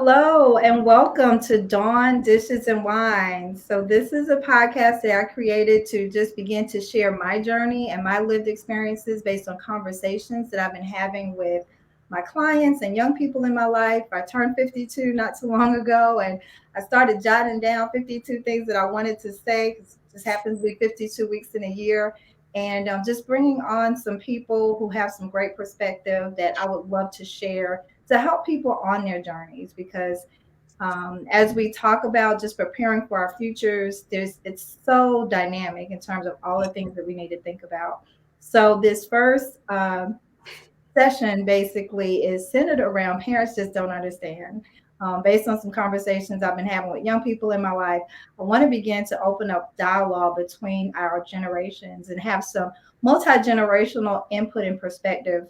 Hello and welcome to Dawn Dishes and Wine. So, this is a podcast that I created to just begin to share my journey and my lived experiences based on conversations that I've been having with my clients and young people in my life. I turned 52 not too long ago, and I started jotting down 52 things that I wanted to say. It just happens to be 52 weeks in a year. And just bringing on some people who have some great perspective that I would love to share to help people on their journeys because as we talk about just preparing for our futures, it's so dynamic in terms of all the things that we need to think about. So this first session basically is centered around parents just don't understand. Based on some conversations I've been having with young people in my life, I want to begin to open up dialogue between our generations and have some multi-generational input and perspective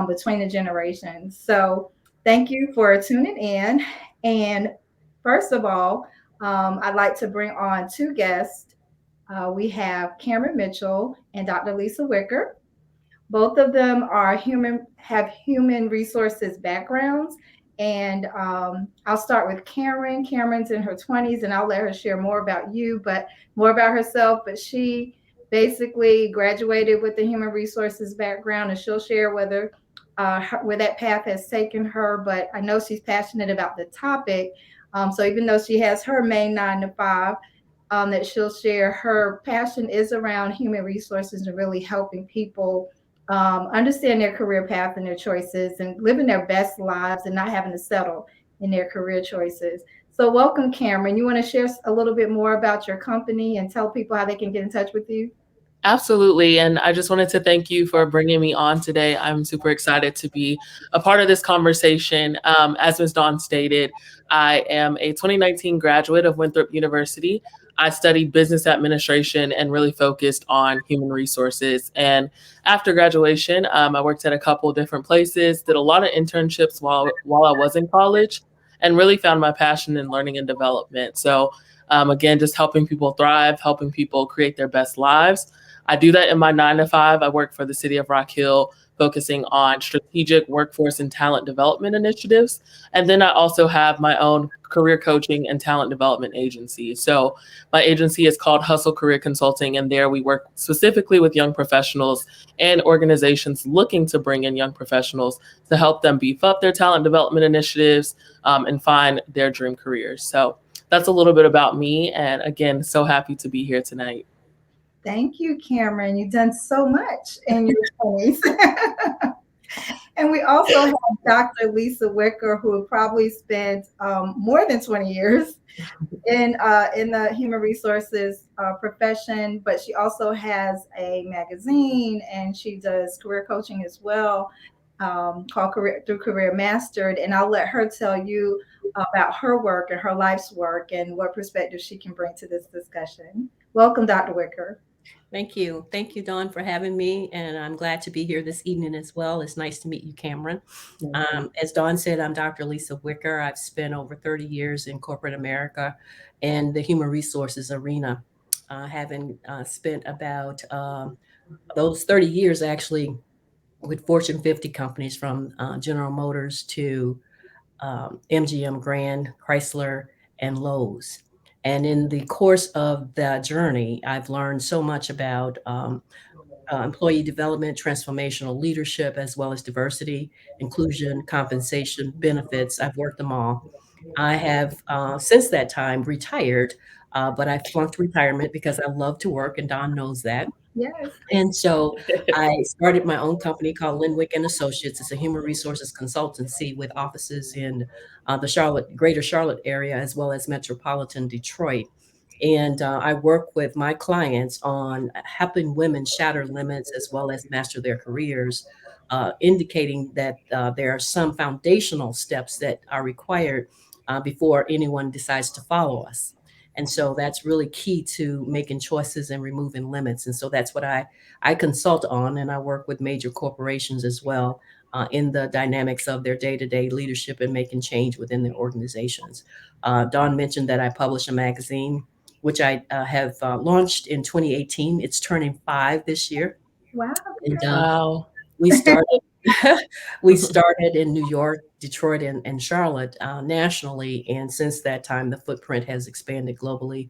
between the generations. So thank you for tuning in. And first of all, I'd like to bring on two guests. We have Cameron Mitchell and Dr. Lisa Wicker. Both of them are have human resources backgrounds. And I'll start with Cameron. Cameron's in her 20s, and I'll let her share more about you, but more about herself. But she basically graduated with the human resources background, and she'll share where that path has taken her. But I know she's passionate about the topic. So even though she has her main 9 to 5, that she'll share, her passion is around human resources and really helping people understand their career path and their choices and living their best lives and not having to settle in their career choices. So welcome, Cameron. You want to share a little bit more about your company and tell people how they can get in touch with you? Absolutely. And I just wanted to thank you for bringing me on today. I'm super excited to be a part of this conversation. As Ms. Dawn stated, I am a 2019 graduate of Winthrop University. I studied business administration and really focused on human resources. And after graduation, I worked at a couple different places, did a lot of internships while I was in college, and really found my passion in learning and development. So again, just helping people thrive, helping people create their best lives. I do that in my 9 to 5. I work for the city of Rock Hill, focusing on strategic workforce and talent development initiatives. And then I also have my own career coaching and talent development agency. So my agency is called Hustle Career Consulting, and there we work specifically with young professionals and organizations looking to bring in young professionals to help them beef up their talent development initiatives and find their dream careers. So that's a little bit about me. And again, so happy to be here tonight. Thank you, Cameron. You've done so much in your 20s. And we also have Dr. Lisa Wicker, who probably spent more than 20 years in the human resources profession, but she also has a magazine and she does career coaching as well, called Career Mastered. And I'll let her tell you about her work and her life's work and what perspective she can bring to this discussion. Welcome, Dr. Wicker. Thank you. Thank you, Dawn, for having me. And I'm glad to be here this evening as well. It's nice to meet you, Cameron. As Dawn said, I'm Dr. Lisa Wicker. I've spent over 30 years in corporate America and the human resources arena, having spent about those 30 years actually with Fortune 50 companies from General Motors to MGM Grand, Chrysler, and Lowe's. And in the course of that journey, I've learned so much about employee development, transformational leadership, as well as diversity, inclusion, compensation, benefits. I've worked them all. I have, since that time, retired, but I flunked retirement because I love to work, and Don knows that. Yes. And so I started my own company called Linwick and Associates. It's a human resources consultancy with offices in the greater Charlotte area, as well as metropolitan Detroit. And I work with my clients on helping women shatter limits as well as master their careers, indicating that there are some foundational steps that are required before anyone decides to follow us. And so that's really key to making choices and removing limits. And so that's what I consult on, and I work with major corporations as well in the dynamics of their day-to-day leadership and making change within their organizations. Dawn mentioned that I publish a magazine, which I have launched in 2018. It's turning 5 this year. Wow. And Wow. we started We started in New York, Detroit, and Charlotte nationally. And since that time, the footprint has expanded globally.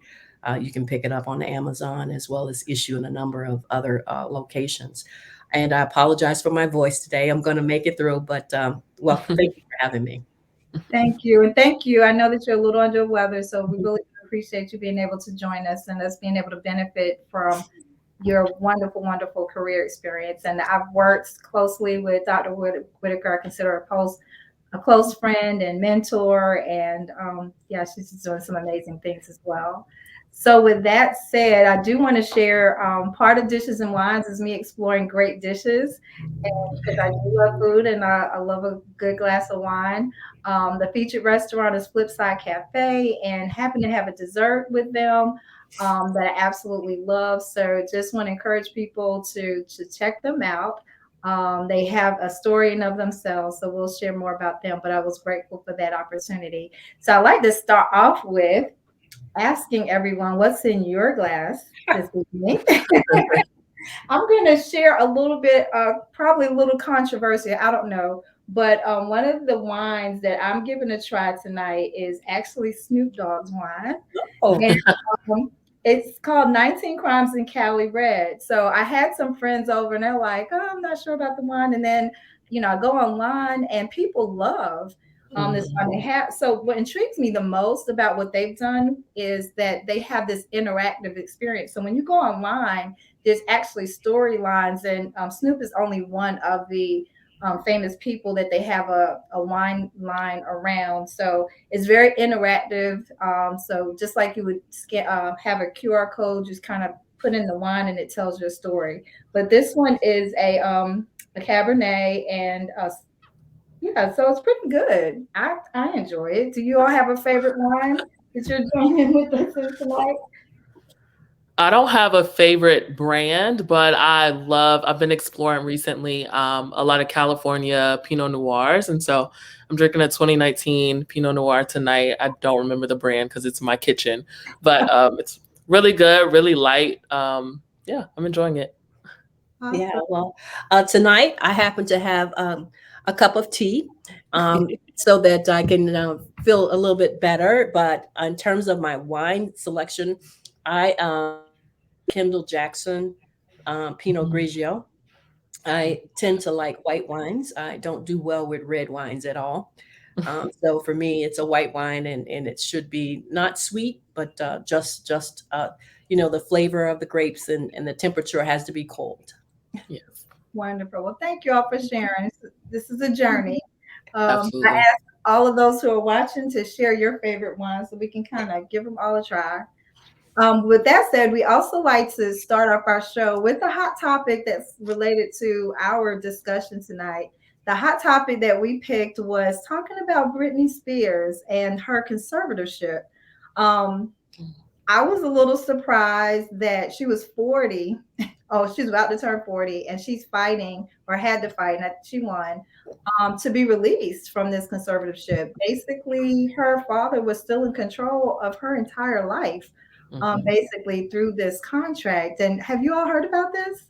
You can pick it up on Amazon as well as issue in a number of other locations. And I apologize for my voice today. I'm going to make it through, but well, thank you for having me. Thank you. And thank you. I know that you're a little under the weather, so we really appreciate you being able to join us and us being able to benefit from your wonderful, wonderful career experience. And I've worked closely with Dr. Whitaker. I consider her a close friend and mentor. And yeah, she's just doing some amazing things as well. So, with that said, I do want to share part of Dishes and Wines is me exploring great dishes. And because I do love food and I love a good glass of wine. The featured restaurant is Flipside Cafe and happen to have a dessert with them that I absolutely love. So, just want to encourage people to check them out. They have a story in of themselves, so we'll share more about them. But I was grateful for that opportunity. So I'd like to start off with asking everyone what's in your glass this evening. I'm going to share a little bit, probably a little controversy. I don't know. But one of the wines that I'm giving a try tonight is actually Snoop Dogg's wine. Oh, And it's called 19 Crimes in Cali Red. So I had some friends over and they're like, oh, I'm not sure about the wine. And then, I go online and people love this wine. They have, so what intrigues me the most about what they've done is that they have this interactive experience. So when you go online, there's actually storylines, and Snoop is only one of the famous people that they have a wine line around. So it's very interactive. So just like you would have a QR code, just kind of put in the wine and it tells your story. But this one is a Cabernet, and yeah, so it's pretty good. I enjoy it. Do you all have a favorite wine that you're joining with us in tonight? I don't have a favorite brand, but I've been exploring recently a lot of California Pinot Noirs. And so I'm drinking a 2019 Pinot Noir tonight. I don't remember the brand because it's in my kitchen, but it's really good, really light. Yeah, I'm enjoying it. yeah. Awesome. Well, tonight I happen to have a cup of tea so that I can feel a little bit better. But in terms of my wine selection, I Kendall Jackson Pinot Mhm. Grigio. I tend to like white wines. I don't do well with red wines at all. So for me, it's a white wine, and it should be not sweet, but just the flavor of the grapes, and the temperature has to be cold. Yes, Wonderful. Well, thank you all for sharing. This is a journey. I absolutely. ask all of those who are watching to share your favorite ones so we can kind of give them all a try. With that said, we also like to start off our show with a hot topic that's related to our discussion tonight. The hot topic that we picked was talking about Britney Spears and her conservatorship. Um, I was a little surprised that she was 40. Oh, she's about to turn 40 and she's fighting or had to fight, and she won to be released from this conservatorship. Basically, her father was still in control of her entire life, Mhm. basically through this contract. And have you all heard about this?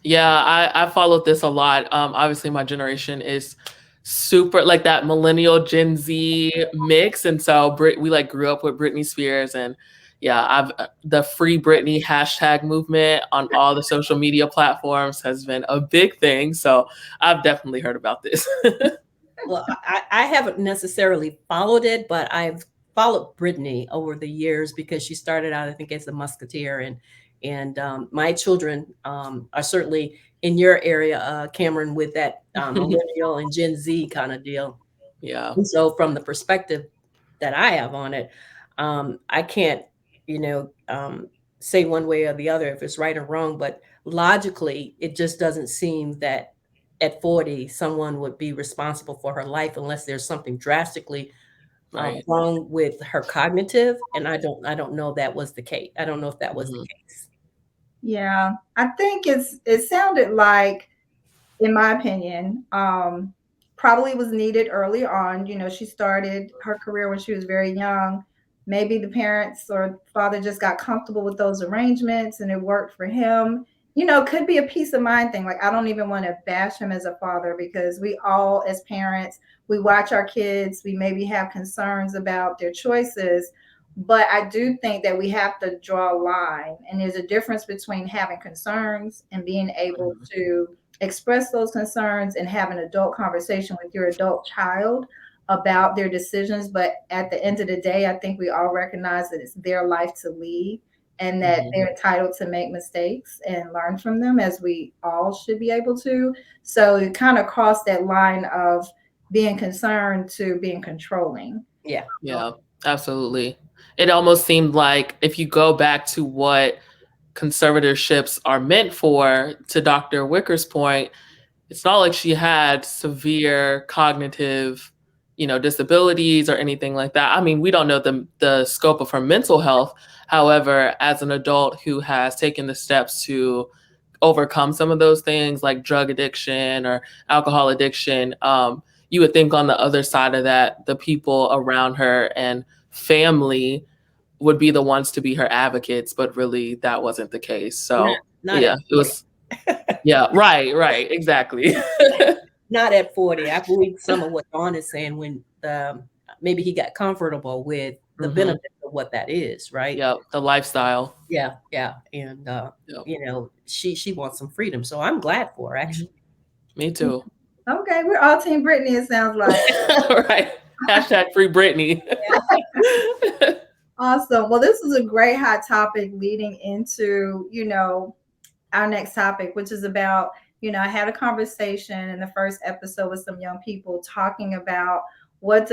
Yeah, I followed this a lot. Obviously, my generation is super like that millennial Gen Z mix, and so we like grew up with Britney Spears, and yeah, I've the Free Britney hashtag movement on all the social media platforms has been a big thing. So I've definitely heard about this. Well, I haven't necessarily followed it, but I've followed Brittany over the years because she started out, I think, as a musketeer, and my children are certainly in your area, Cameron, with that millennial and Gen Z kind of deal. Yeah, And so, from the perspective that I have on it, I can't, you know, um, say one way or the other if it's right or wrong, but logically, it just doesn't seem that at 40 someone would be responsible for her life unless there's something drastically right. wrong with her cognitive. And I don't know that was the case. I don't know if that was the Mhm. case. Yeah, I think it sounded like, in my opinion, probably was needed early on. She started her career when she was very young. Maybe the parents or father just got comfortable with those arrangements and it worked for him. could be a peace of mind thing. Like, I don't even want to bash him as a father, because we all, as parents, we watch our kids, we maybe have concerns about their choices. But I do think that we have to draw a line. And there's a difference between having concerns and being able to express those concerns and have an adult conversation with your adult child about their decisions. But at the end of the day, I think we all recognize that it's their life to lead, and that they're entitled to make mistakes and learn from them, as we all should be able to. So you kind of cross that line of being concerned to being controlling. Yeah. Yeah, absolutely. It almost seemed like, if you go back to what conservatorships are meant for, to Dr. Wicker's point, it's not like she had severe cognitive, disabilities or anything like that. I mean, we don't know the scope of her mental health. However, as an adult who has taken the steps to overcome some of those things, like drug addiction or alcohol addiction, you would think on the other side of that, the people around her and family would be the ones to be her advocates, but really that wasn't the case. So Not yeah, it was. Yeah, right, exactly. Not at 40. I believe some of what Dawn is saying, when maybe he got comfortable with the benefits of what that is, right? Yeah, the lifestyle. Yeah. And she wants some freedom. So I'm glad for her, actually. Me too. Okay, we're all Team Britney, it sounds like. Right. Hashtag free Britney. Awesome. Well, this is a great hot topic leading into, our next topic, which is about, I had a conversation in the first episode with some young people talking about what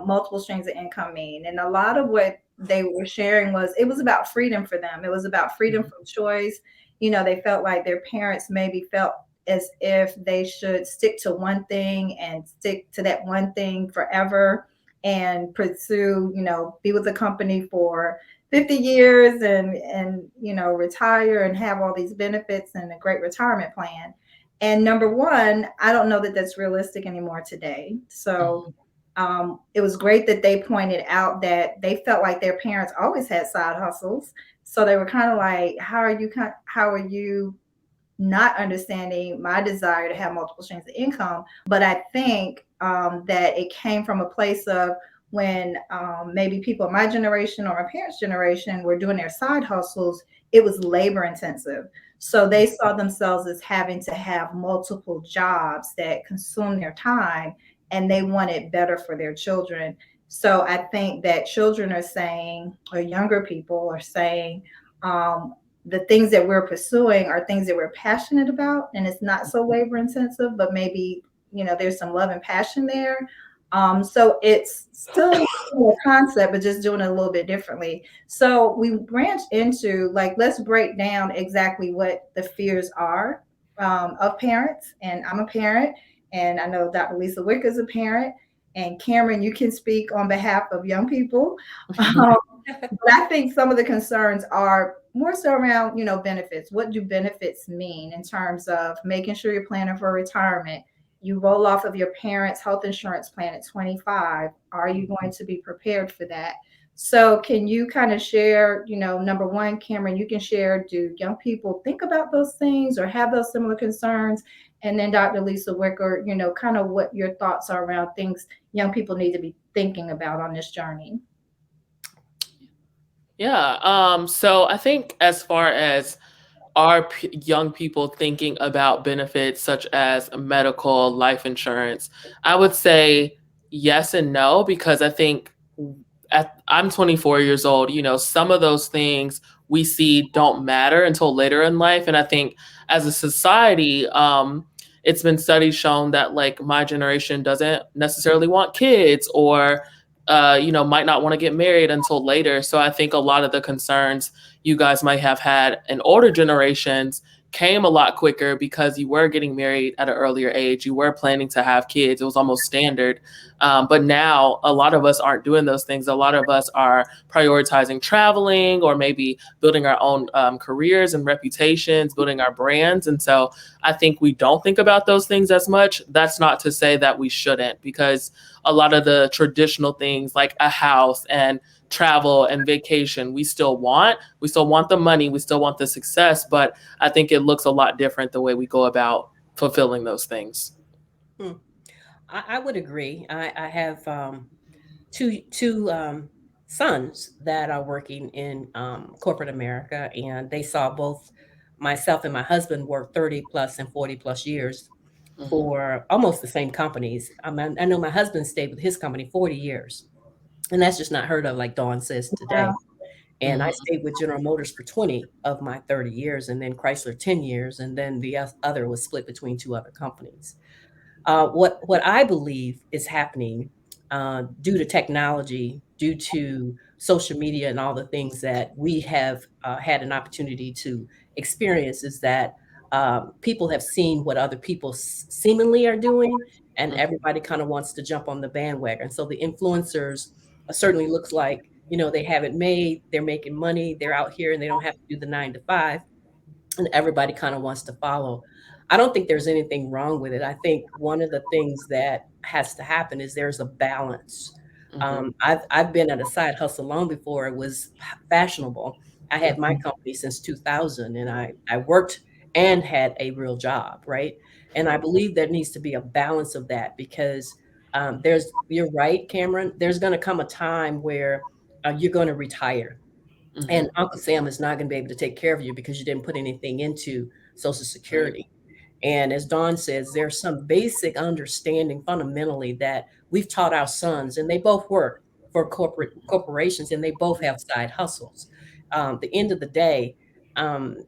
multiple streams of income mean. And a lot of what they were sharing it was about freedom for them. It was about freedom from choice. They felt like their parents maybe felt as if they should stick to one thing and stick to that one thing forever, and pursue, be with the company for 50 years and retire and have all these benefits and a great retirement plan. And number one, I don't know that that's realistic anymore today. So it was great that they pointed out that they felt like their parents always had side hustles. So they were kind of like, how are you not understanding my desire to have multiple streams of income? But I think that it came from a place of when maybe people in my generation or my parents' generation were doing their side hustles, it was labor intensive. So they saw themselves as having to have multiple jobs that consume their time, and they wanted better for their children. So I think that children are saying, or younger people are saying, the things that we're pursuing are things that we're passionate about, and it's not so labor intensive, but maybe, there's some love and passion there. So it's still a concept, but just doing it a little bit differently. So we branched into, like, let's break down exactly what the fears are of parents. And I'm a parent, and I know Dr. Lisa Wicker is a parent, and Cameryn, you can speak on behalf of young people. But I think some of the concerns are more so around, benefits. What do benefits mean in terms of making sure you're planning for retirement? You roll off of your parents' health insurance plan at 25. Are you going to be prepared for that? So can you kind of share, number one, Cameryn, you can share, do young people think about those things or have those similar concerns? And then Dr. Lisa Wicker, kind of what your thoughts are around things young people need to be thinking about on this journey. Yeah. So I think, as far as are young people thinking about benefits such as medical, life insurance, I would say yes and no, because I think I'm 24 years old. Some of those things we see don't matter until later in life. And I think, as a society, it's been studies shown that, like, my generation doesn't necessarily want kids, or might not want to get married until later. So I think a lot of the concerns you guys might have had in older generations came a lot quicker, because you were getting married at an earlier age. You were planning to have kids. It was almost standard. But now a lot of us aren't doing those things. A lot of us are prioritizing traveling, or maybe building our own careers and reputations, building our brands. And so I think we don't think about those things as much. That's not to say that we shouldn't, because a lot of the traditional things, like a house and travel and vacation. We still want the money, we still want the success, but I think it looks a lot different the way we go about fulfilling those things. I would agree. I have two sons that are working in corporate America, and they saw both myself and my husband work 30 plus and 40 plus years Mm-hmm. for almost the same companies. I know my husband stayed with his company 40 years, and that's just not heard of, like Dawn says today. Wow. And I Mm-hmm. stayed with General Motors for 20 of my 30 years, and then Chrysler 10 years, and then the other was split between two other companies. What I believe is happening due to technology, due to social media, and all the things that we have had an opportunity to experience is that people have seen what other people seemingly are doing, and everybody kind of wants to jump on the bandwagon. So the influencers certainly looks like, they have it made, they're making money, they're out here, and they don't have to do the 9 to 5, and everybody kind of wants to follow. I don't think there's anything wrong with it. I think one of the things that has to happen is there's a balance. Mm-hmm. I've been at a side hustle long before it was fashionable. I had my Mhm. company since 2000, and I worked and had a real job, right? And I believe there needs to be a balance of that because you're right, Cameron. There's going to come a time where you're going to retire, Mm-hmm. and Uncle Sam is not going to be able to take care of you because you didn't put anything into Social Right. Security. And as Dawn says, there's some basic understanding fundamentally that we've taught our sons, and they both work for corporations, and they both have side hustles. The end of the day, um,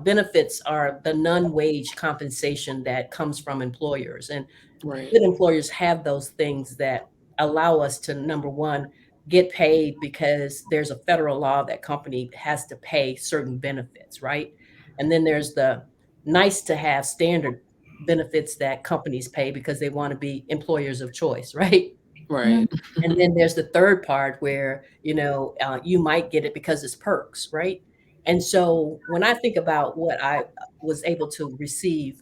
benefits are the non-wage compensation that comes from employers, and Right. good employers have those things that allow us to, number one, get paid because there's a federal law that company has to pay certain benefits, right? And then there's the nice to have standard benefits that companies pay because they want to be employers of choice, right? Mhm. Right. And then there's the third part where you might get it because it's perks, right? And so when I think about what I was able to receive,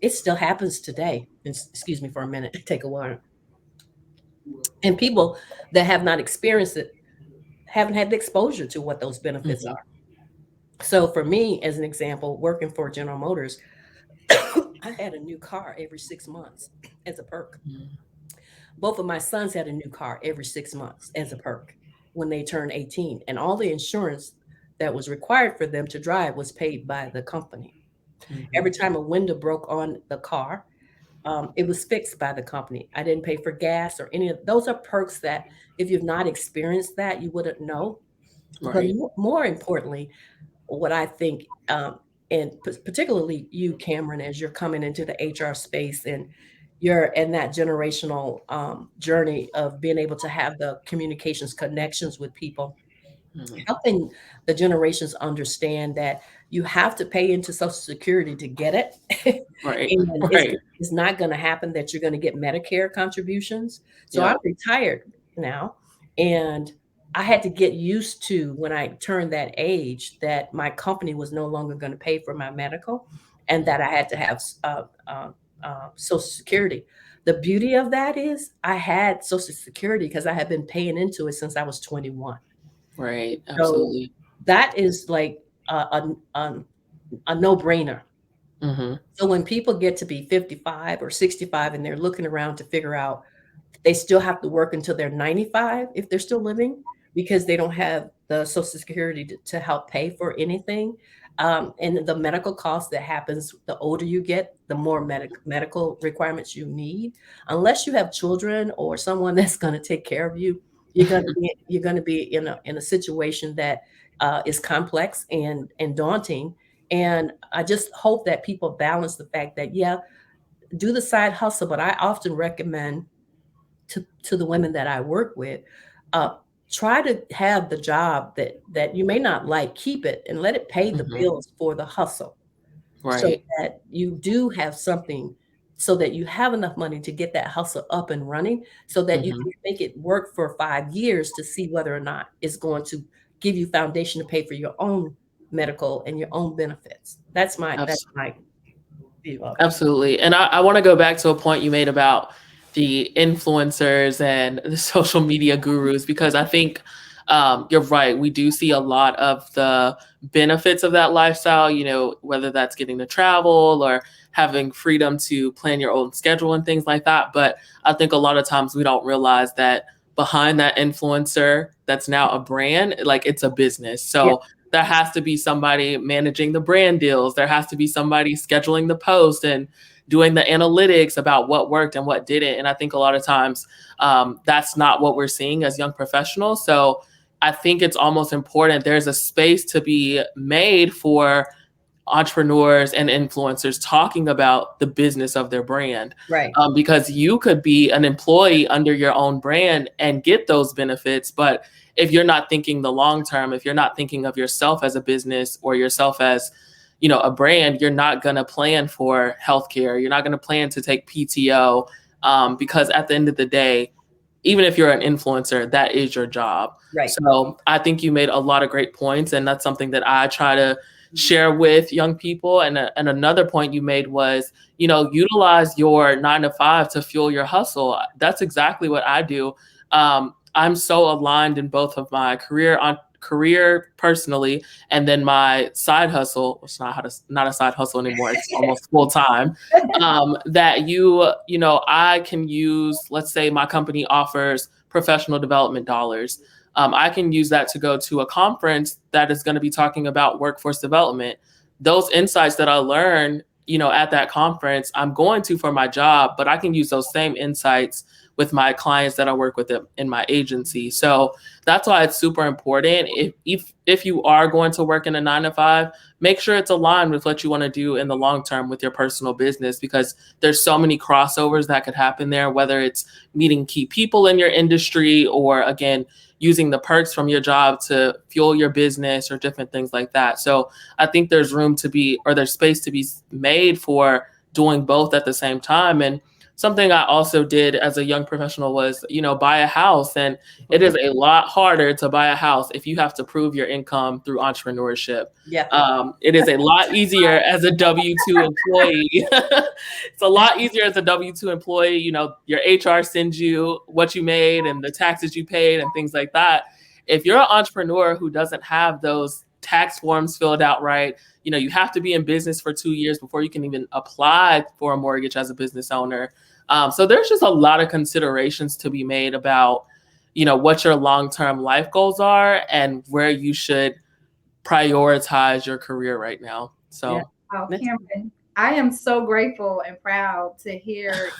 it still happens today. Excuse me for a minute, take a water. And people that have not experienced it haven't had the exposure to what those benefits Mm-hmm. are. So for me, as an example, working for General Motors, I had a new car every 6 months as a perk. Both of my sons had a new car every 6 months as a perk when they turned 18. And all the insurance that was required for them to drive was paid by the company. Mm-hmm. Every time a window broke on the car, it was fixed by the company. I didn't pay for gas or any of those are perks that if you've not experienced that, you wouldn't know. But Right. more importantly, what I think, and particularly you, Cameron, as you're coming into the HR space and you're in that generational journey of being able to have the communications connections with people, Mm-hmm. helping the generations understand that you have to pay into Social Security to get it. Right. And Right. it's not going to happen that you're going to get Medicare contributions. So I'm Yep. retired now, and I had to get used to when I turned that age that my company was no longer going to pay for my medical, and that I had to have Social Security. The beauty of that is I had Social Security because I had been paying into it since I was 21. Right. So Absolutely. that is like a no-brainer. Mm-hmm. So when people get to be 55 or 65 and they're looking around to figure out they still have to work until they're 95 if they're still living because they don't have the Social Security to help pay for anything. And the medical cost that happens the older you get, the more medical requirements you need. Unless you have children or someone that's going to take care of you, you're going to be in a situation that is complex and daunting. And I just hope that people balance the fact that do the side hustle, but I often recommend to the women that I work with, uh, try to have the job that you may not like, keep it and let it pay the Mm-hmm. bills for the hustle so Right. that you do have something so that you have enough money to get that hustle up and running so that you Mm-hmm. can make it work for 5 years to see whether or not it's going to give you foundation to pay for your own medical and your own benefits. That's my view of it. Absolutely. And I want to go back to a point you made about the influencers and the social media gurus, because I think you're right. We do see a lot of the benefits of that lifestyle, whether that's getting to travel or having freedom to plan your own schedule and things like that. But I think a lot of times we don't realize that behind that influencer that's now a brand, like it's a business. So there has to be somebody managing the brand deals. There has to be somebody scheduling the post and doing the analytics about what worked and what didn't. And I think a lot of times that's not what we're seeing as young professionals. So I think it's almost important. There's a space to be made for entrepreneurs and influencers talking about the business of their brand. Right. Because you could be an employee under your own brand and get those benefits. But if you're not thinking the long term, if you're not thinking of yourself as a business or yourself as, a brand, you're not going to plan for healthcare. You're not going to plan to take PTO because at the end of the day, even if you're an influencer, that is your job. Right. So I think you made a lot of great points, and that's something that I try to share with young people. And another point you made was, utilize your 9 to 5 to fuel your hustle. That's exactly what I do. I'm so aligned in both of my career personally, and then my side hustle. It's not a side hustle anymore. It's almost full time. That I can use. Let's say my company offers professional development dollars. I can use that to go to a conference that is going to be talking about workforce development. Those insights that I learn, at that conference, I'm going to for my job, but I can use those same insights with my clients that I work with in my agency. So that's why it's super important. If you are going to work in a 9 to 5, make sure it's aligned with what you want to do in the long term with your personal business, because there's so many crossovers that could happen there, whether it's meeting key people in your industry or, again, using the perks from your job to fuel your business or different things like that. So I think there's there's space to be made for doing both at the same time. And something I also did as a young professional was, buy a house. And it is a lot harder to buy a house if you have to prove your income through entrepreneurship. Yeah. It is a lot easier as a W-2 employee. It's a lot easier as a W-2 employee. Your HR sends you what you made and the taxes you paid and things like that. If you're an entrepreneur who doesn't have those tax forms filled out right, you have to be in business for 2 years before you can even apply for a mortgage as a business owner. So there's just a lot of considerations to be made about, what your long-term life goals are and where you should prioritize your career right now. So, Cameryn, I am so grateful and proud to hear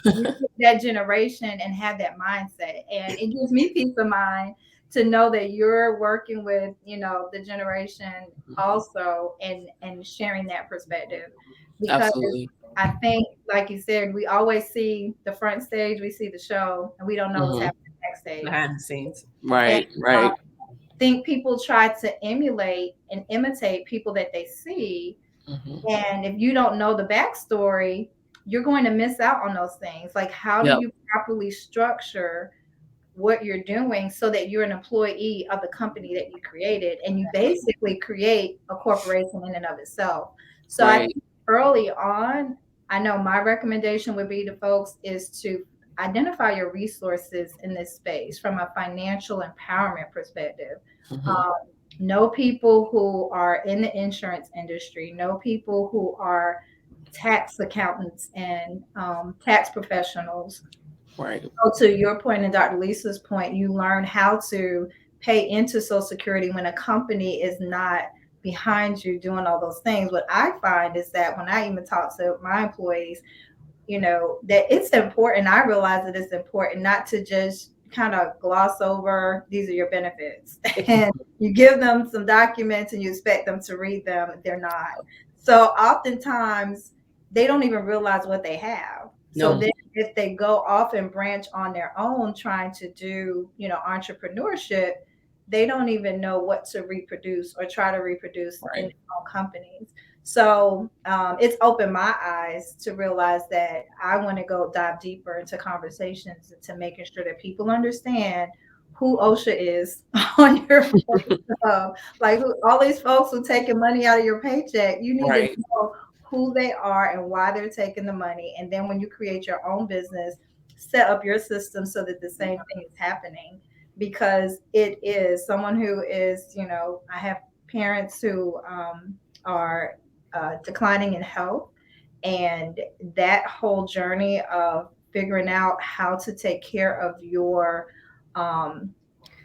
that generation and have that mindset. And it gives me peace of mind to know that you're working with, the generation also and sharing that perspective. Because absolutely. I think, like you said, we always see the front stage, we see the show, and we don't know what's happening backstage. Behind the scenes. Right, right. I think people try to emulate and imitate people that they see. And if you don't know the backstory, you're going to miss out on those things. Like, how do you properly structure what you're doing so that you're an employee of the company that you created, and you basically create a corporation in and of itself. So I think early on, I know my recommendation would be to folks is to identify your resources in this space from a financial empowerment perspective. Know people who are in the insurance industry, know people who are tax accountants and tax professionals. Right. So to your point and Dr. Lisa's point, you learn how to pay into Social Security when a company is not behind you doing all those things. What I find is that when I even talk to my employees, that it's important. I realize that it's important not to just kind of gloss over, these are your benefits. And you give them some documents and you expect them to read them. They're not. So oftentimes they don't even realize what they have. So then if they go off and branch on their own, trying to do, entrepreneurship, they don't even know what to reproduce or try to reproduce in their own companies. So it's opened my eyes to realize that I want to go dive deeper into conversations to making sure that people understand who OSHA is on your like all these folks who taking money out of your paycheck. You need to know who they are and why they're taking the money. And then when you create your own business, set up your system so that the same thing is happening, because it is someone who is, I have parents who are declining in health, and that whole journey of figuring out how to take care of um,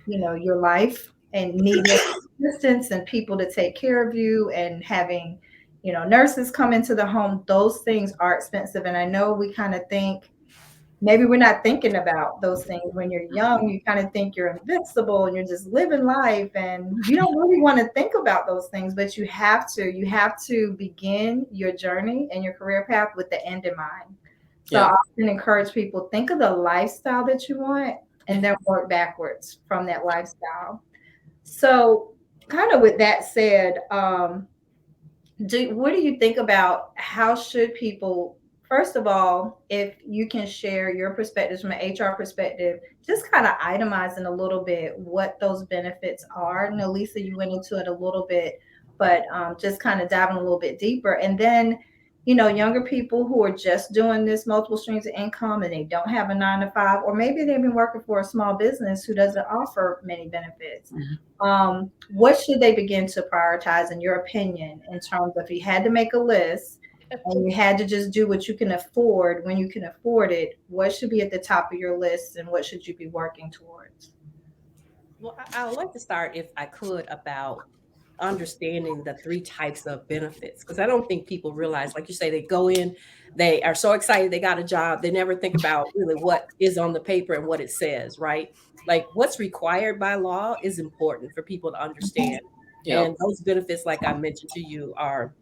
your life and needing assistance and people to take care of you, and having, nurses come into the home, those things are expensive. And I know we kind of think, maybe we're not thinking about those things when you're young. You kind of think you're invincible and you're just living life, and you don't really want to think about those things, but you have to begin your journey and your career path with the end in mind. So I often encourage people, think of the lifestyle that you want and then work backwards from that lifestyle. So kind of with that said, what do you think about how should people, first of all, if you can share your perspectives from an HR perspective, just kind of itemizing a little bit what those benefits are. I know, Lisa, you went into it a little bit, but just kind of diving a little bit deeper. And then, younger people who are just doing this multiple streams of income and they don't have a 9 to 5, or maybe they've been working for a small business who doesn't offer many benefits. What should they begin to prioritize, in your opinion, in terms of, if you had to make a list and you had to just do what you can afford when you can afford it, what should be at the top of your list and what should you be working towards? Well, I would like to start, if I could, about understanding the three types of benefits, because I don't think people realize, like you say, they go in, they are so excited they got a job, they never think about really what is on the paper and what it says, right? Like, what's required by law is important for people to understand. And those benefits, like I mentioned to you, are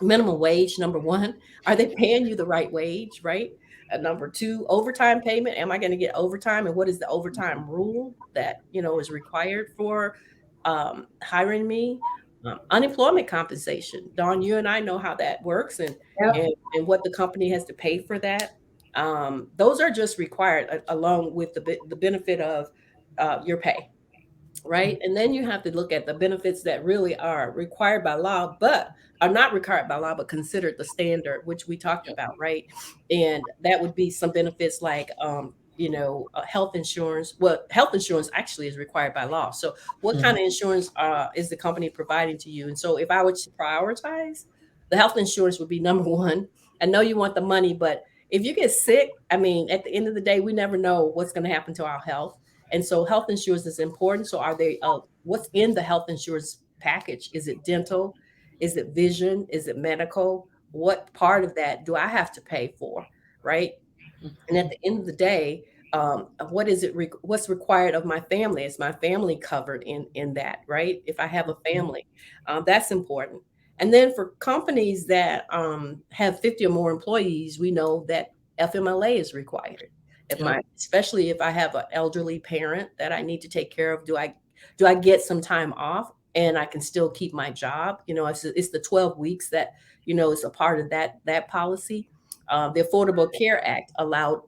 minimum wage. Number one, are they paying you the right wage, right? Number two, overtime payment. Am I going to get overtime? And what is the overtime rule that, is required for hiring me? Unemployment compensation. Dawn, you and I know how that works, and Yep. and what the company has to pay for that. Those are just required, along with the benefit of your pay, right? And then you have to look at the benefits that really are required by law, but are not required by law, but considered the standard, which we talked about, right? And that would be some benefits like, health insurance. Well, health insurance actually is required by law. So, what kind of insurance is the company providing to you? And so, if I were to prioritize, the health insurance would be number one. I know you want the money, but if you get sick, I mean, at the end of the day, we never know what's going to happen to our health. And so health insurance is important. So are they, what's in the health insurance package? Is it dental? Is it vision? Is it medical? What part of that do I have to pay for? Right. And at the end of the day, what is it? What's required of my family? Is my family covered in that? Right. If I have a family, that's important. And then for companies that have 50 or more employees, we know that FMLA is required. Especially if I have an elderly parent that I need to take care of, do I get some time off and I can still keep my job? It's the 12 weeks that is a part of that policy. The Affordable Care Act allowed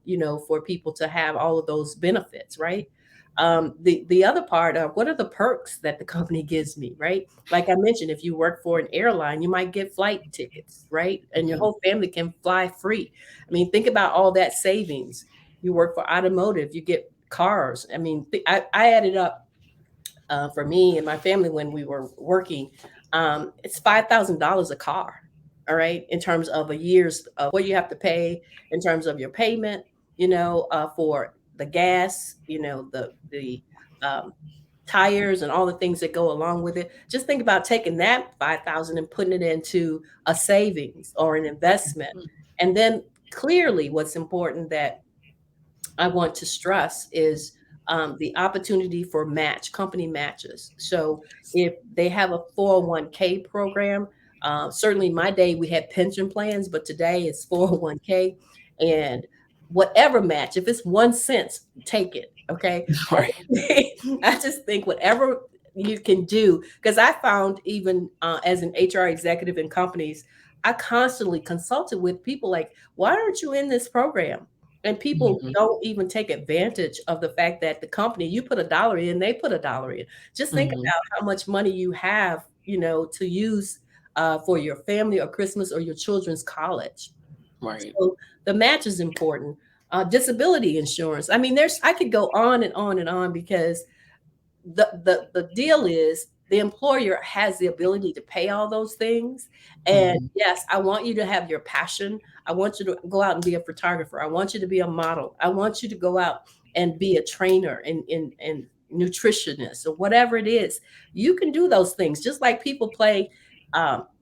for people to have all of those benefits, right? The other part of, what are the perks that the company gives me, right? Like I mentioned, if you work for an airline, you might get flight tickets, right? And your whole family can fly free. I mean, think about all that savings. You work for automotive, you get cars. I mean, I added up for me and my family when we were working, it's $5,000 a car. All right, in terms of a year's what you have to pay in terms of your payment, for the gas, the tires and all the things that go along with it. Just think about taking that 5,000 and putting it into a savings or an investment. And then clearly, what's important that I want to stress is the opportunity for company matches. So if they have a 401k program, certainly my day we had pension plans, but today it's 401k, and whatever match, if it's 1 cent, take it. Okay. Right. I just think whatever you can do, because I found even as an HR executive in companies, I constantly consulted with people like, why aren't you in this program? And people don't even take advantage of the fact that the company, you put $1 in, they put $1 in. Just think about how much money you have, to use for your family or Christmas or your children's college. Right. So the match is important. disability insurance. I mean, I could go on and on and on, because the deal is the employer has the ability to pay all those things. And yes, I want you to have your passion. I want you to go out and be a photographer. I want you to be a model. I want you to go out and be a trainer and nutritionist or whatever it is. You can do those things, just like people play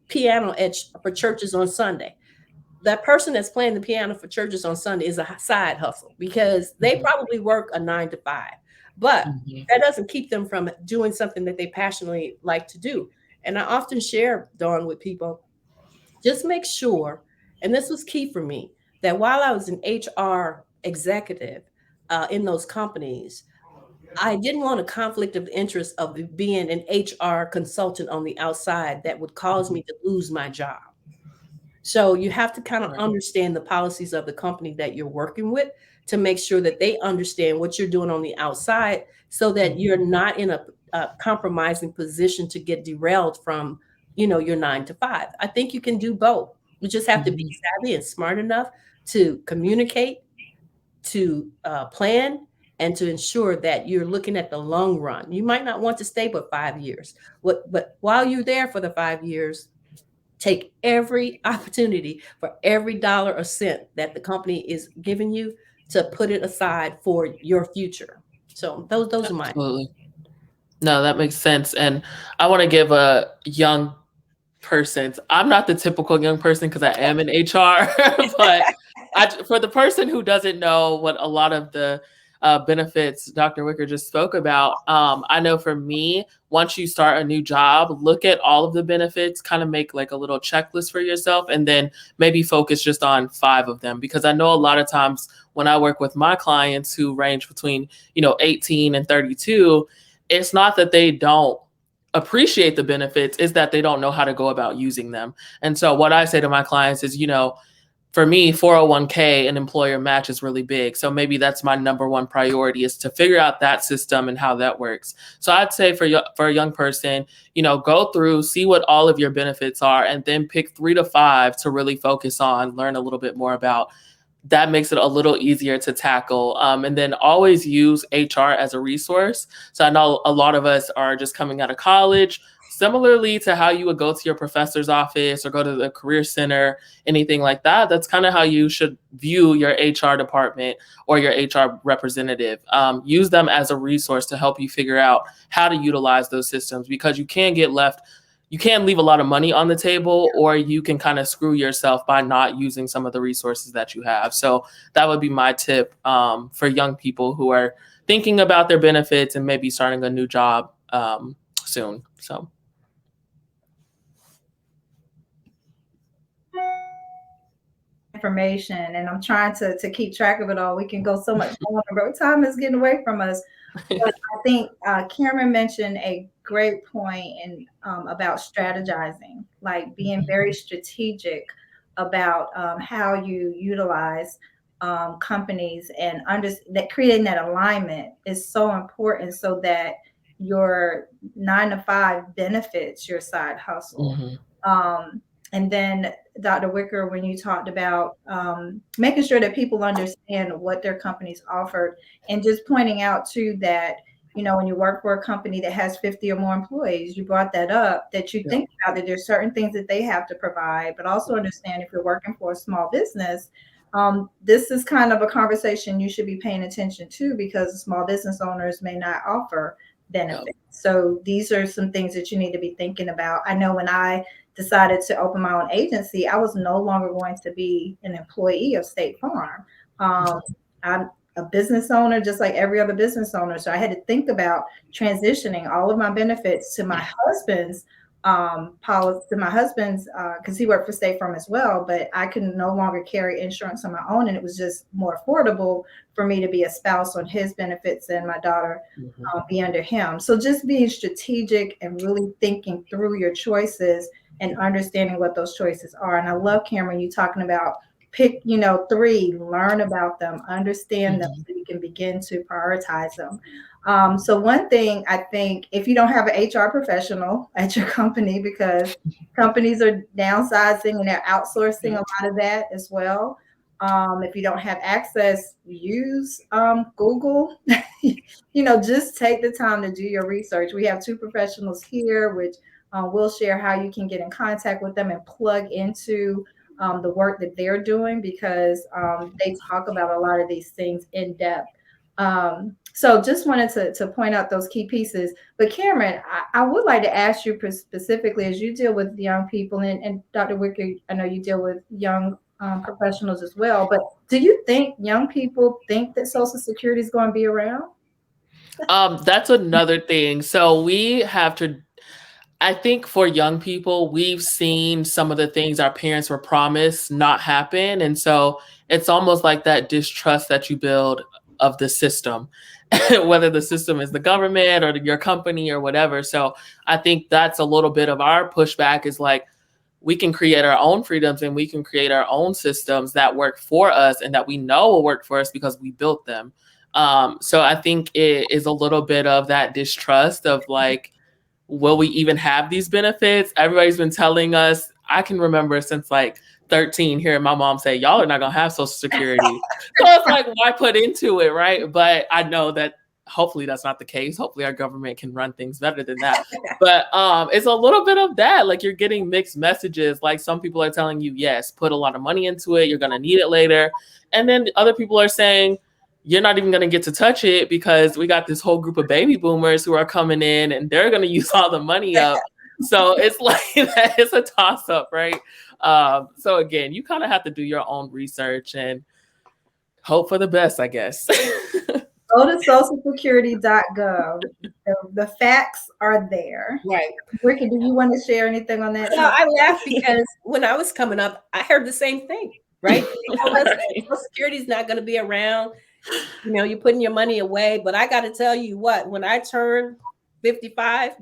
piano for churches on Sunday. That person that's playing the piano for churches on Sunday is a side hustle, because they probably work a 9 to 5, but that doesn't keep them from doing something that they passionately like to do. And I often share, Dawn, with people, just make sure, and this was key for me, that while I was an HR executive in those companies, I didn't want a conflict of interest of being an HR consultant on the outside that would cause me to lose my job. So you have to kind of understand the policies of the company that you're working with to make sure that they understand what you're doing on the outside, so that you're not in a compromising position to get derailed from, your 9 to 5. I think you can do both. You just have to be savvy and smart enough to communicate, to plan, and to ensure that you're looking at the long run. You might not want to stay but 5 years. But while you're there for the 5 years, take every opportunity for every dollar or cent that the company is giving you to put it aside for your future. So those are mine. Absolutely. No, that makes sense. And I want to give a young person, I'm not the typical young person because I am in HR, but for the person who doesn't know what a lot of the benefits Dr. Wicker just spoke about, I know for me, once you start a new job, look at all of the benefits, kind of make like a little checklist for yourself, and then maybe focus just on 5 of them. Because I know a lot of times when I work with my clients who range between, 18 and 32, it's not that they don't appreciate the benefits, is that they don't know how to go about using them. And so what I say to my clients is, for me, 401k and employer match is really big. So maybe that's my number one priority, is to figure out that system and how that works. So I'd say for a young person, go through, see what all of your benefits are, and then pick 3 to 5 to really focus on, learn a little bit more about. That makes it a little easier to tackle. And then always use HR as a resource. So I know a lot of us are just coming out of college, similarly to how you would go to your professor's office or go to the career center, anything like that. That's kind of how you should view your HR department or your HR representative. Use them as a resource to help you figure out how to utilize those systems, because you can leave a lot of money on the table, or you can kind of screw yourself by not using some of the resources that you have. So that would be my tip for young people who are thinking about their benefits and maybe starting a new job soon. So. Information, and I'm trying to keep track of it all. We can go so much more, but time is getting away from us. But I think Cameryn mentioned a great point about strategizing, like being very strategic about how you utilize companies, and that creating that alignment is so important, so that your 9 to 5 benefits your side hustle. And then Dr. Wicker, when you talked about making sure that people understand what their companies offered, and just pointing out too that, when you work for a company that has 50 or more employees, you brought that up, that you think about that there's certain things that they have to provide, but also understand if you're working for a small business, this is kind of a conversation you should be paying attention to, because small business owners may not offer benefits. So these are some things that you need to be thinking about. I know when I decided to open my own agency, I was no longer going to be an employee of State Farm. I'm a business owner, just like every other business owner. So I had to think about transitioning all of my benefits to my husband's policy, because he worked for State Farm as well, but I could no longer carry insurance on my own. And it was just more affordable for me to be a spouse on his benefits and my daughter be under him. So just being strategic and really thinking through your choices and understanding what those choices are. And I love, Cameryn, you talking about pick, 3, learn about them, understand them, so you can begin to prioritize them. So one thing, I think, if you don't have an HR professional at your company, because companies are downsizing and they're outsourcing a lot of that as well, If you don't have access, use Google. Just take the time to do your research. We have two professionals here, which will share how you can get in contact with them and plug into the work that they're doing, because they talk about a lot of these things in depth. So just wanted to point out those key pieces. But Cameryn, I would like to ask you specifically, as you deal with young people, and Dr. Wicker, I know you deal with young professionals as well, but do you think young people think that Social Security is going to be around? That's another thing. So we have to, I think for young people, we've seen some of the things our parents were promised not happen. And so it's almost like that distrust that you build of the system, whether the system is the government or your company or whatever. So I think that's a little bit of our pushback, is like, we can create our own freedoms and we can create our own systems that work for us and that we know will work for us because we built them. So I think it is a little bit of that distrust of like, will we even have these benefits? Everybody's been telling us, I can remember since like 13 hearing my mom say, y'all are not going to have Social Security. So it's like, why put into it, right? But I know that hopefully that's not the case. Hopefully our government can run things better than that. But it's a little bit of that. Like, you're getting mixed messages. Like, some people are telling you, yes, put a lot of money into it, you're going to need it later. And then other people are saying, you're not even going to get to touch it because we got this whole group of baby boomers who are coming in and they're going to use all the money up. So it's like, it's a toss up, right? So again, you kind of have to do your own research and hope for the best, I guess. Go to socialsecurity.gov. The facts are there. Right. Ricky, do you want to share anything on that? No, I laugh because when I was coming up, I heard the same thing, right? Social Security is not going to be around. You're putting your money away. But I got to tell you what, when I turned 55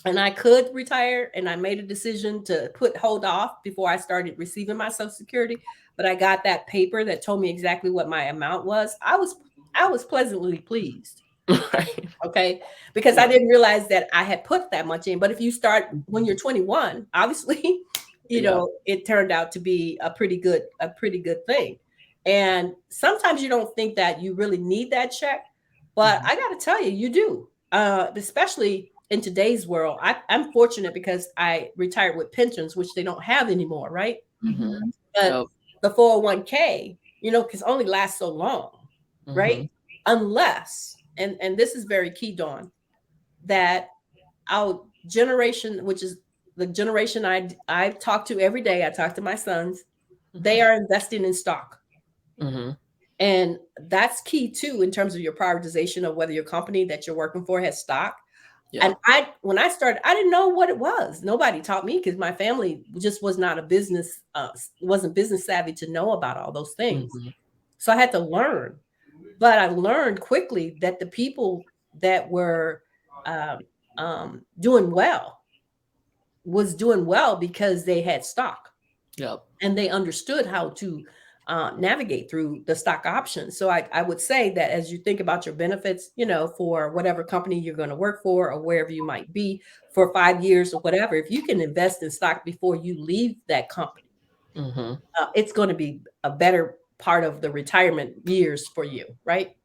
and I could retire, and I made a decision to hold off before I started receiving my Social Security, but I got that paper that told me exactly what my amount was. I was pleasantly pleased. Right. Okay. Because I didn't realize that I had put that much in. But if you start when you're 21, obviously, it turned out to be a pretty good thing. And sometimes you don't think that you really need that check, but I got to tell you, you do, especially in today's world. I'm fortunate because I retired with pensions, which they don't have anymore. Right. Mm-hmm. But the 401k, because only lasts so long. Mm-hmm. Right. Unless, and this is very key, Dawn, that our generation, which is the generation I talk to every day, I talk to my sons, they are investing in stock. Mm-hmm. And that's key too, in terms of your prioritization of whether your company that you're working for has stock. Yeah. And when I started, I didn't know what it was. Nobody taught me because my family just was not wasn't business savvy to know about all those things. Mm-hmm. So I had to learn. But I learned quickly that the people that were doing well was doing well because they had stock. Yep. And they understood how to navigate through the stock options. So I would say that as you think about your benefits, for whatever company you're going to work for or wherever you might be for 5 years or whatever, if you can invest in stock before you leave that company, mm-hmm. It's going to be a better part of the retirement years for you, right?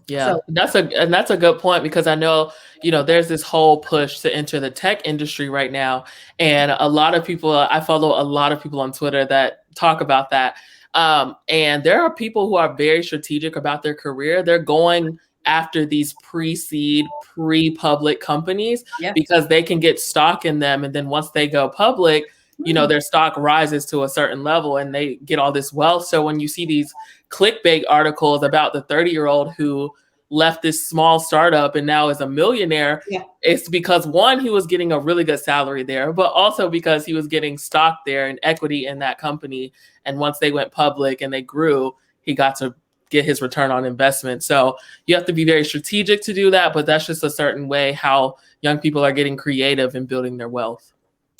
Yeah, so that's a good point, because I know, there's this whole push to enter the tech industry right now. And a lot of people, I follow a lot of people on Twitter that talk about that. And there are people who are very strategic about their career. They're going after these pre-seed, pre-public companies because they can get stock in them. And then once they go public, their stock rises to a certain level and they get all this wealth. So when you see these clickbait articles about the 30-year-old who left this small startup and now is a millionaire, it's because, one, he was getting a really good salary there, but also because he was getting stock there and equity in that company. And once they went public and they grew, he got to get his return on investment. So you have to be very strategic to do that, but that's just a certain way how young people are getting creative in building their wealth.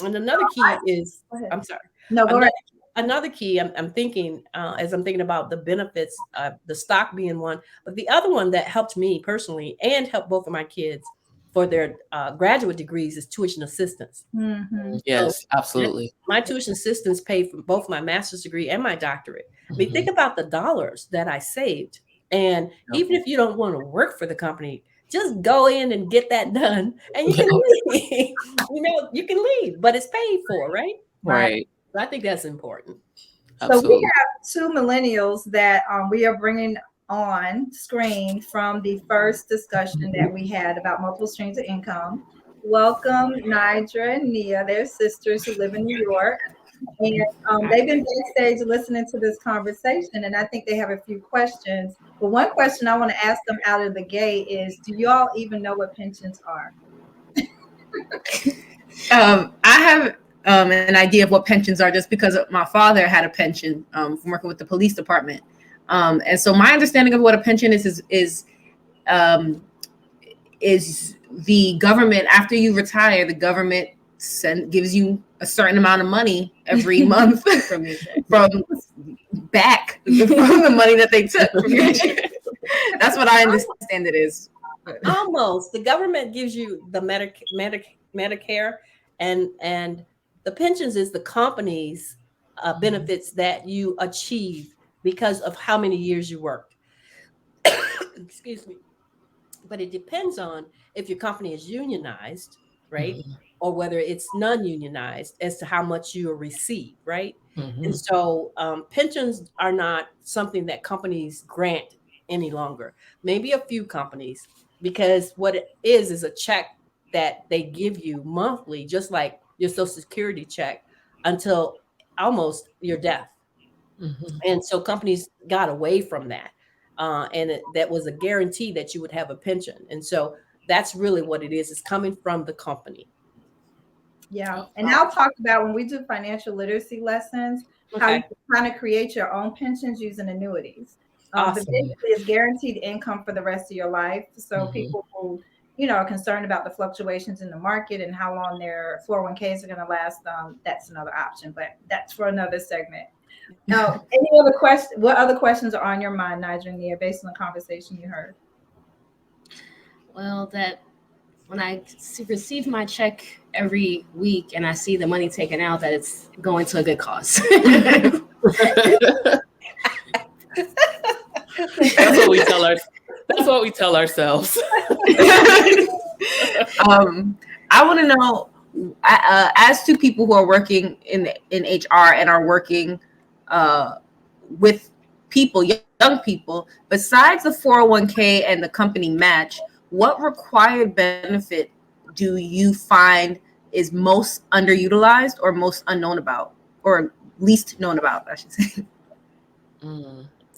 And another key is, I'm sorry. No, go ahead. Another key, I'm thinking, as I'm thinking about the benefits, the stock being one, but the other one that helped me personally and helped both of my kids for their graduate degrees is tuition assistance. Mm-hmm. Yes, absolutely. My tuition assistance paid for both my master's degree and my doctorate. I mean, think about the dollars that I saved. And even if you don't want to work for the company, just go in and get that done and you can leave. You can leave, but it's paid for, right? Right. So I think that's important. Absolutely. So we have 2 millennials that we are bringing on screen from the first discussion that we had about multiple streams of income. Welcome, Nidra and Nia. They're sisters who live in New York. And they've been backstage listening to this conversation, and I think they have a few questions. But one question I want to ask them out of the gate is, do you all even know what pensions are? I have an idea of what pensions are just because my father had a pension from working with the police department. And so my understanding of what a pension is the government, after you retire, the government gives you a certain amount of money every month from back from the money that they took from your check. That's what I understand it is. Almost. The government gives you the Medicare, and the pensions is the company's benefits that you achieve because of how many years you worked. Excuse me. But it depends on if your company is unionized, right? Mm-hmm. Or whether it's non-unionized as to how much you receive, right? Mm-hmm. And so pensions are not something that companies grant any longer. Maybe a few companies, because what it is a check that they give you monthly, just like your Social Security check, until almost your death. Mm-hmm. And so companies got away from that. That was a guarantee that you would have a pension. And so that's really what it is. It's coming from the company. Yeah. And I'll talk about when we do financial literacy lessons, how you can kind of create your own pensions using annuities. Awesome. But basically it's guaranteed income for the rest of your life. So people who, are concerned about the fluctuations in the market and how long their 401ks are going to last, that's another option, but that's for another segment. Now, what other questions are on your mind, Nigel and Nia, based on the conversation you heard? Well, that when I receive my check every week and I see the money taken out, that it's going to a good cause. That's what we tell ourselves. I want to know, as two people who are working in HR and are working with people, young people, besides the 401k and the company match, what required benefit do you find is most underutilized or most unknown about, or least known about, I should say?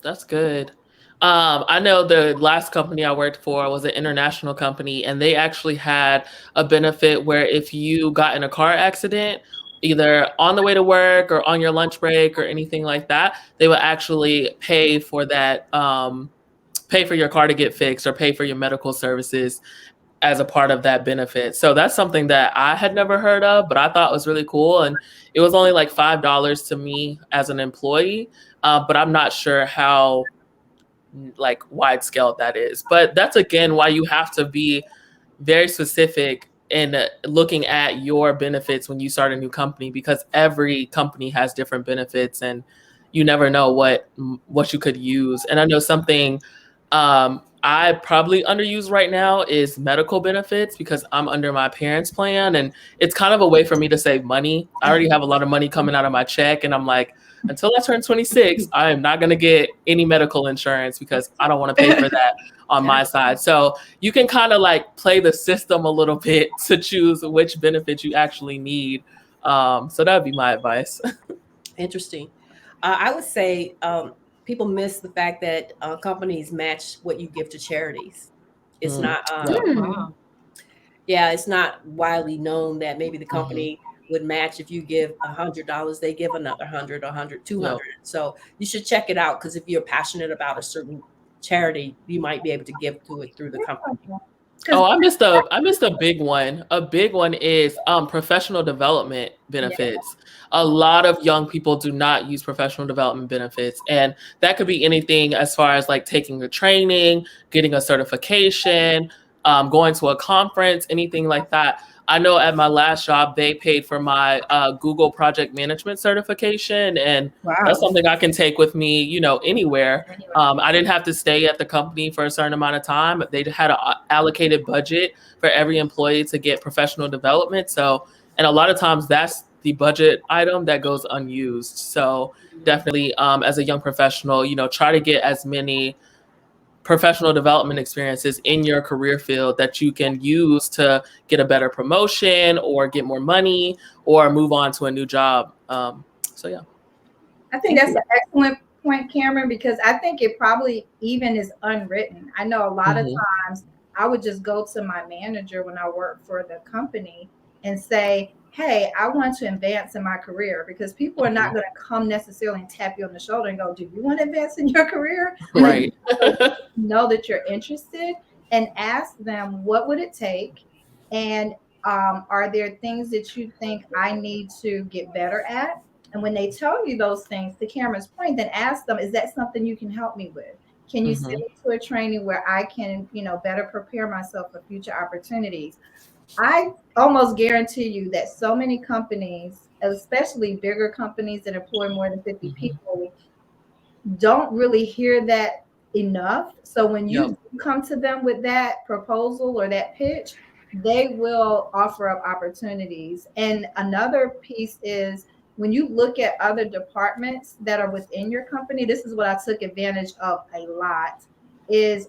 That's good. I know the last company I worked for was an international company, and they actually had a benefit where if you got in a car accident, either on the way to work or on your lunch break or anything like that, they would actually pay for that, pay for your car to get fixed or pay for your medical services as a part of that benefit. So that's something that I had never heard of, but I thought was really cool. And it was only like $5 to me as an employee, but I'm not sure how like wide scale that is. But that's again why you have to be very specific in looking at your benefits when you start a new company, because every company has different benefits and you never know what you could use. And I know something I probably underuse right now is medical benefits, because I'm under my parents' plan and it's kind of a way for me to save money. I already have a lot of money coming out of my check, and I'm like, until I turn 26, I am not going to get any medical insurance because I don't want to pay for that on my side. So you can kind of like play the system a little bit to choose which benefit you actually need. So that would be my advice. Interesting. I would say people miss the fact that companies match what you give to charities. It's not, it's not widely known that maybe the company would match if you give $100, they give another 100, 100, 200. No. So you should check it out, because if you're passionate about a certain charity, you might be able to give to it through the company. Oh, I missed a big one. A big one is professional development benefits. Yeah. A lot of young people do not use professional development benefits, and that could be anything as far as like taking a training, getting a certification, going to a conference, anything like that. I know at my last job, they paid for my Google project management certification, and that's Wow. something I can take with me, anywhere. I didn't have to stay at the company for a certain amount of time. They had an allocated budget for every employee to get professional development. So, and a lot of times that's the budget item that goes unused. So definitely, as a young professional, try to get as many professional development experiences in your career field that you can use to get a better promotion or get more money or move on to a new job. So yeah. I think that's an excellent point, Cameron, because I think it probably even is unwritten. I know a lot of times I would just go to my manager when I worked for the company and say, hey, I want to advance in my career, because people are not going to come necessarily and tap you on the shoulder and go, do you want to advance in your career? Right. Know that you're interested, and ask them, what would it take? And are there things that you think I need to get better at? And when they tell you those things, to Cameron's point, then ask them, is that something you can help me with? Can you send me to a training where I can, better prepare myself for future opportunities? I almost guarantee you that so many companies, especially bigger companies that employ more than 50 people, don't really hear that enough. So when you come to them with that proposal or that pitch, they will offer up opportunities. And another piece is, when you look at other departments that are within your company, this is what I took advantage of a lot, is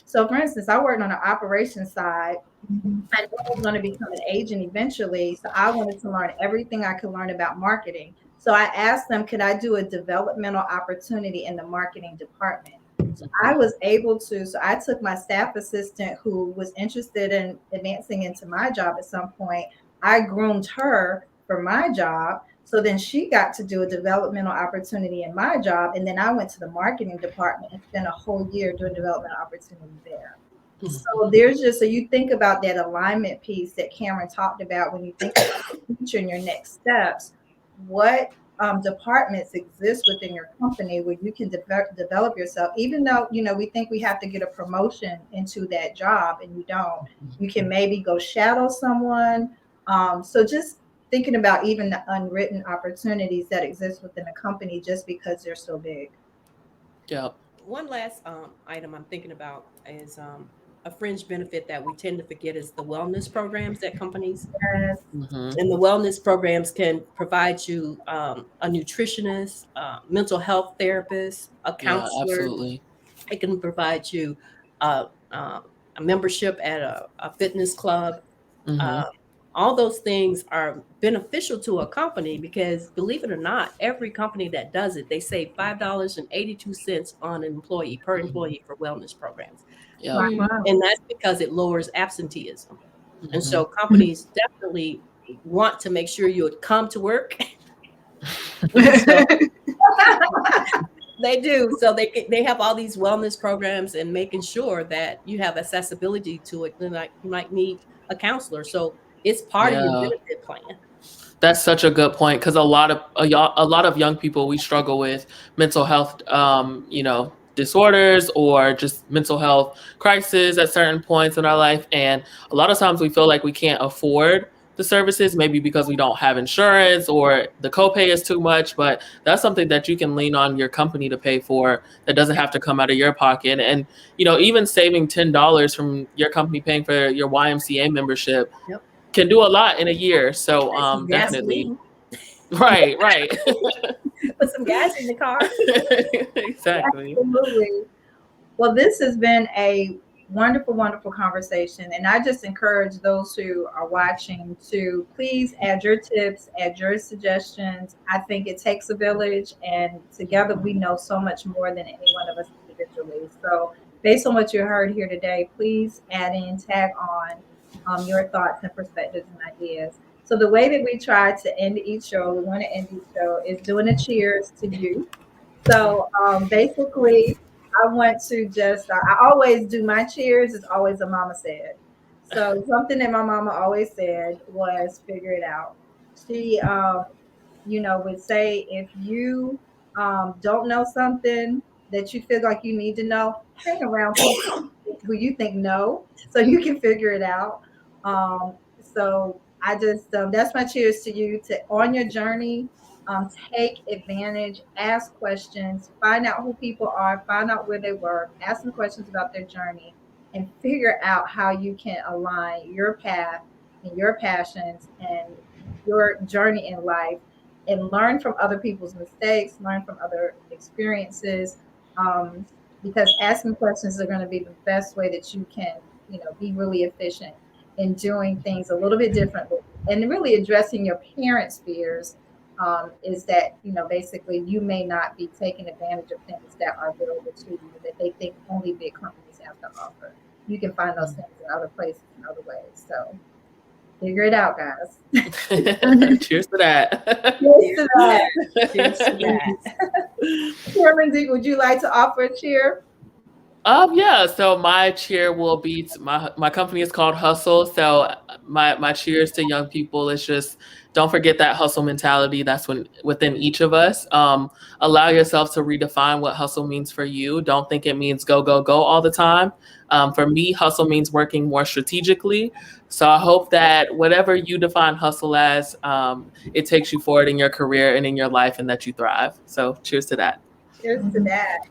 so for instance, I worked on the operations side. I knew I was going to become an agent eventually, so I wanted to learn everything I could learn about marketing. So I asked them, could I do a developmental opportunity in the marketing department? So I was able to. So I took my staff assistant who was interested in advancing into my job at some point. I groomed her for my job. So then she got to do a developmental opportunity in my job. And then I went to the marketing department and spent a whole year doing developmental opportunity there. So there's just, so you think about that alignment piece that Cameron talked about when you think about the future and your next steps. What departments exist within your company where you can develop yourself, even though, we think we have to get a promotion into that job, and you don't. You can maybe go shadow someone. So just thinking about even the unwritten opportunities that exist within a company just because they're so big. Yeah. One last item I'm thinking about is a fringe benefit that we tend to forget is the wellness programs that companies. Yes. And the wellness programs can provide you a nutritionist, mental health therapist, a counselor. Absolutely. It can provide you a membership at a fitness club. All those things are beneficial to a company because, believe it or not, every company that does it, they save $5.82 on an employee per employee for wellness programs. Yeah. Wow. And that's because it lowers absenteeism. And so companies definitely want to make sure you would come to work. So, they do. So they have all these wellness programs and making sure that you have accessibility to it. Then you might need a counselor. So it's part of your benefit plan. That's such a good point, because a lot of young people, we struggle with mental health, disorders or just mental health crisis at certain points in our life, and a lot of times we feel like we can't afford the services, maybe because we don't have insurance or the copay is too much. But that's something that you can lean on your company to pay for. That doesn't have to come out of your pocket, and even saving $10 from your company paying for your YMCA membership can do a lot in a year. So definitely. Right. Put some gas in the car. Exactly. Absolutely. Well, this has been a wonderful, wonderful conversation. And I just encourage those who are watching to please add your tips, add your suggestions. I think it takes a village, and together we know so much more than any one of us individually. So based on what you heard here today, please add in, tag on your thoughts and perspectives and ideas. So the way that we try to end each show, we want to end each show is doing a cheers to you. So basically, I want to just, I always do my cheers, it's always a mama said. So something that my mama always said was figure it out. She, would say, if you don't know something that you feel like you need to know, hang around people. who you think know, so you can figure it out. So I just that's my cheers to you to on your journey. Take advantage, ask questions, find out who people are, find out where they work, ask them questions about their journey, and figure out how you can align your path and your passions and your journey in life, and learn from other people's mistakes, learn from other experiences. Um, because asking questions are going to be the best way that you can, be really efficient in doing things a little bit differently, and really addressing your parents' fears. Is that, basically you may not be taking advantage of things that are available to you that they think only big companies have to offer. You can find those things in other places in other ways. So figure it out, guys. Cheers to that. Cheers to that. Cheers to that. Cameryn, would you like to offer a cheer? Yeah. So my cheer will be my company is called Hustle. So my cheers to young people is just don't forget that hustle mentality that's within each of us. Allow yourself to redefine what hustle means for you. Don't think it means go, go, go all the time. For me, hustle means working more strategically. So I hope that whatever you define hustle as, it takes you forward in your career and in your life, and that you thrive. So cheers to that. Cheers to that.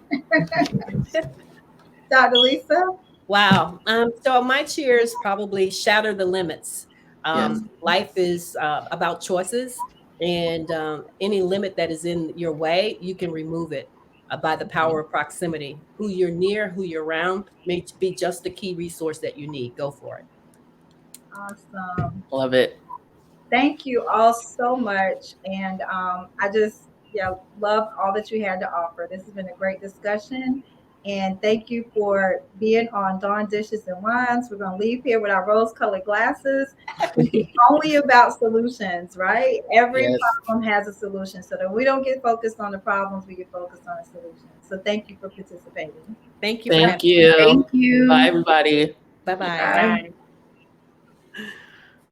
Dr. Lisa? Wow. So my cheers probably shatter the limits. Yes. Life is about choices, and any limit that is in your way, you can remove it by the power of proximity. Who you're near, who you're around may be just the key resource that you need. Go for it. Awesome. Love it. Thank you all so much. And I just loved all that you had to offer. This has been a great discussion. And thank you for being on Dawn Dishes and Wines. We're going to leave here with our rose-colored glasses. It's only about solutions, right? Every problem has a solution. So that we don't get focused on the problems, we get focused on the solutions. So thank you for participating. Thank you. Thank you. Thank you. Bye, everybody. Bye-bye. Bye.